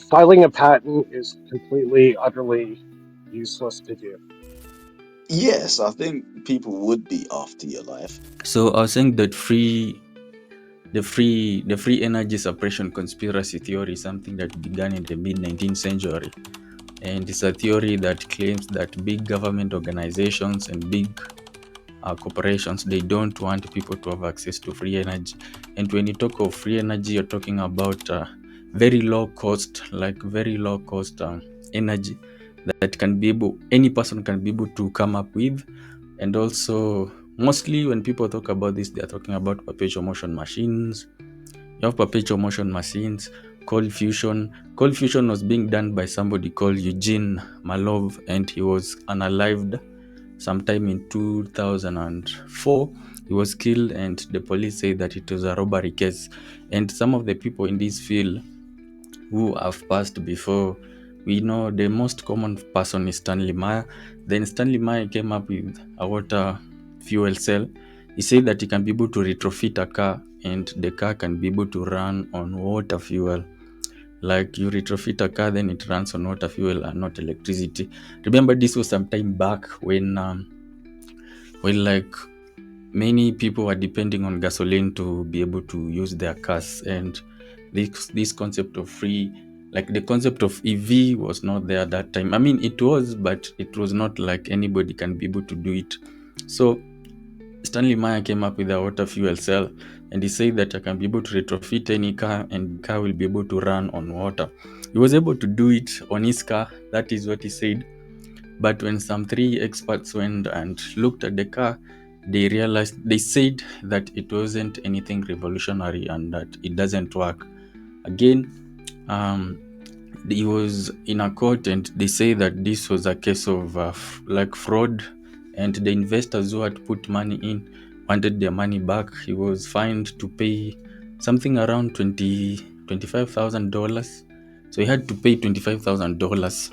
filing a patent is completely, utterly useless to do. Yes, I think people would be after your life. So I was saying that the free energy suppression conspiracy theory is something that began in the mid 19th century, and it's a theory that claims that big government organizations and big corporations, they don't want people to have access to free energy. And when you talk of free energy, you're talking about very low cost, like very low cost energy that can be able, any person can be able to come up with. And also, mostly when people talk about this, they're talking about perpetual motion machines. You have perpetual motion machines, cold fusion. Cold fusion was being done by somebody called Eugene Malov, and he was unalived sometime in 2004. He was killed, and the police say that it was a robbery case. And some of the people in this field who have passed before, we know the most common person is Stanley Meyer. Then Stanley Meyer came up with a water fuel cell. He said that he can be able to retrofit a car, and the car can be able to run on water fuel. Like you retrofit a car, then it runs on water fuel and not electricity. Remember, this was some time back when like many people were depending on gasoline to be able to use their cars, and this concept of free, like the concept of EV was not there at that time. I mean, it was, but it was not like anybody can be able to do it. So Stanley Meyer came up with a water fuel cell, and he said that I can be able to retrofit any car, and the car will be able to run on water. He was able to do it on his car. That is what he said. But when some three experts went and looked at the car, they realized, they said that it wasn't anything revolutionary and that it doesn't work. Again, um, he was in a court, and they say that this was a case of like fraud, and the investors who had put money in wanted their money back. He was fined to pay something around $25,000. So he had to pay $25,000.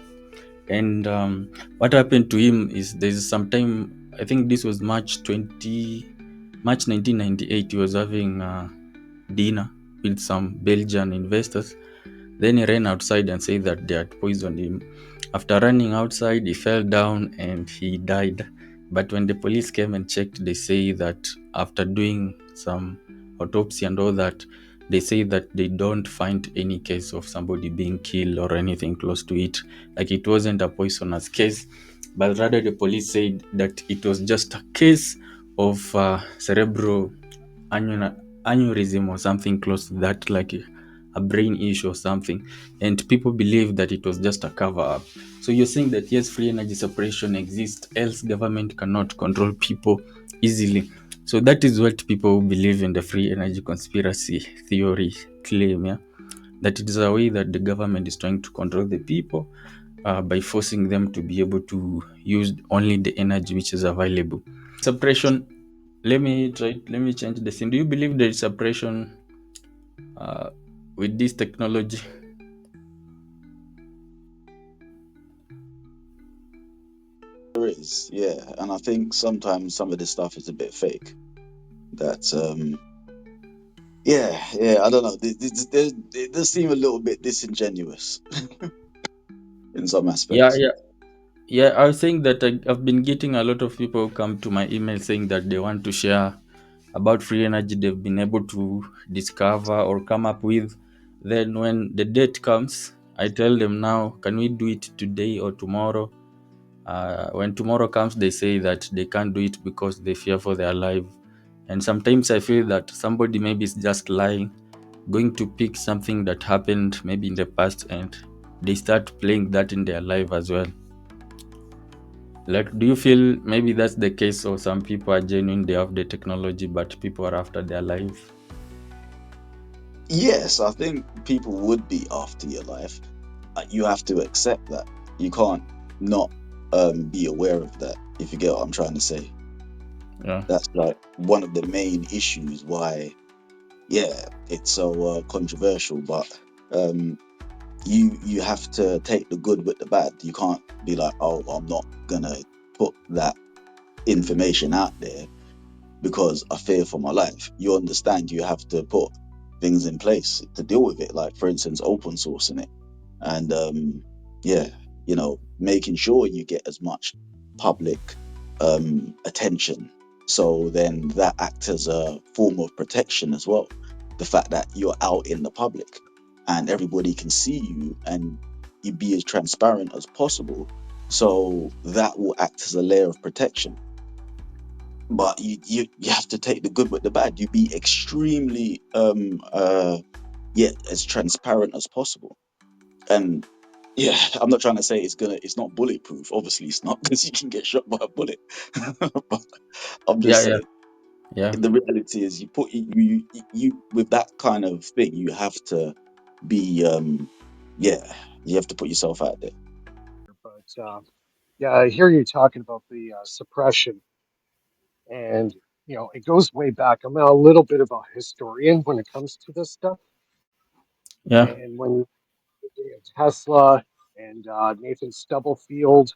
And what happened to him is, there's some time, I think this was March 1998. He was having dinner with some Belgian investors. Then he ran outside and said that they had poisoned him. After running outside, he fell down and he died. But when the police came and checked, they say that after doing some autopsy and all that, they say that they don't find any case of somebody being killed or anything close to it. Like it wasn't a poisonous case, but rather the police said that it was just a case of cerebral aneurysm or something close to that, like a brain issue or something. And people believe that it was just a cover up. So you're saying that yes, free energy separation exists, else government cannot control people easily. So that is what people who believe in the free energy conspiracy theory claim, yeah? That it is a way that the government is trying to control the people by forcing them to be able to use only the energy which is available. Suppression. Let me change the thing. Do you believe there is suppression uh, with this technology? There is, yeah, and I think sometimes some of this stuff is a bit fake. That yeah, I don't know. It does seem a little bit disingenuous in some Yeah, aspects. yeah. Yeah, I was saying that I've been getting a lot of people come to my email saying that they want to share about free energy they've been able to discover or come up with. Then when the date comes, I tell them, now, can we do it today or tomorrow? When tomorrow comes, they say that they can't do it because they fear for their life. And sometimes I feel that somebody maybe is just lying, going to pick something that happened maybe in the past, and they start playing that in their life as well. Like, do you feel maybe that's the case, or some people are genuine, they have the technology, but people are after their life? Yes, I think people would be after your life. You have to accept that. You can't not be aware of that, if you get what I'm trying to say. Yeah. That's like one of the main issues why, yeah, it's so controversial. But um, you have to take the good with the bad. You can't be like, oh, I'm not gonna put that information out there because I fear for my life. You understand you have to put things in place to deal with it. Like, for instance, open sourcing it. and yeah, making sure you get as much public attention. So then that acts as a form of protection as well. The fact that you're out in the public and everybody can see you and you be as transparent as possible. So that will act as a layer of protection. But you have to take the good with the bad. You be extremely yeah, as transparent as possible. And yeah, I'm not trying to say it's not bulletproof. Obviously, it's not because you can get shot by a bullet. But I'm Yeah, just yeah, saying, yeah. the reality is, you with that kind of thing, you have to be yeah, you have to put yourself out there. But yeah, I hear you talking about the suppression, and it goes way back. I'm a little bit of a historian when it comes to this stuff, Yeah. and when Tesla and Nathan Stubblefield,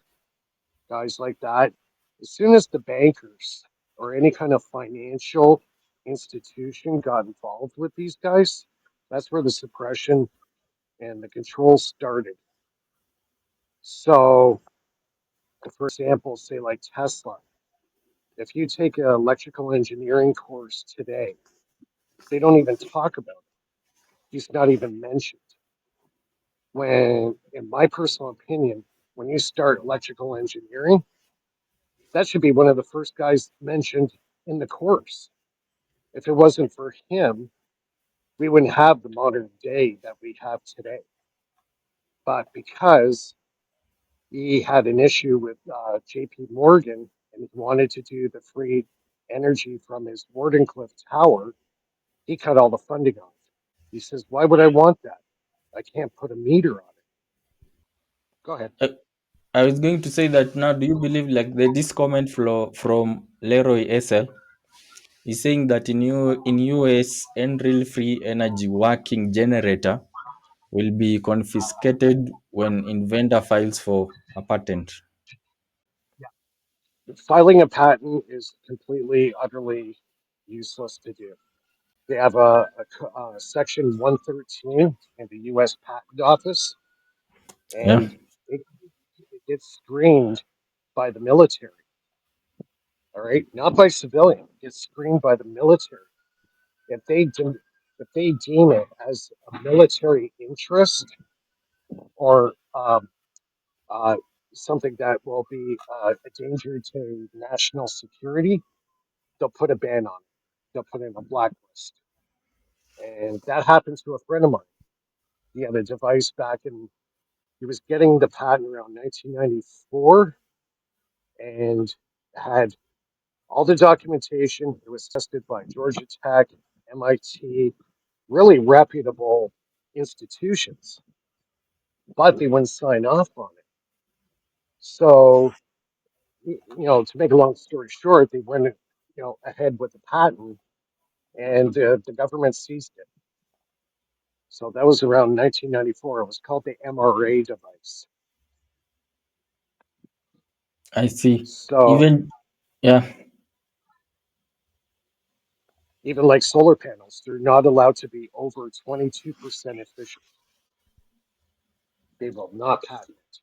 guys like that, as soon as the bankers or any kind of financial institution got involved with these guys, that's where the suppression and the control started. So, for example, say like Tesla, if you take an electrical engineering course today, they don't even talk about it. He's not even mentioned. When, in my personal opinion, when you start electrical engineering, that should be one of the first guys mentioned in the course. If it wasn't for him, we wouldn't have the modern day that we have today. But because he had an issue with J.P. Morgan and he wanted to do the free energy from his Wardenclyffe Tower, he cut all the funding off. He says, "Why would I want that? I can't put a meter on it." Go ahead. I, I was going to say that now, do you believe like this comment from Leroy SL? He's saying that in US, Enril free energy working generator will be confiscated when inventor files for a patent. Filing a patent is completely, utterly useless to do. They have a section 113 in the U.S. Patent Office, Yeah. and it gets screened by the military. All right, not by civilian. It gets screened by the military. If they do, if they deem it as a military interest or uh, something that will be a danger to national security, they'll put a ban on it. They'll put it in a blacklist. And that happened to a friend of mine. He had a device back in, he was getting the patent around 1994 and had all the documentation. It was tested by Georgia Tech, MIT, really reputable institutions, but they wouldn't sign off on it. So, to make a long story short, they went, ahead with the patent and the government seized it. So that was around 1994. It was called the MRA device. I see. So Even yeah, even like solar panels, they're not allowed to be over 22% efficient. They will not patent it.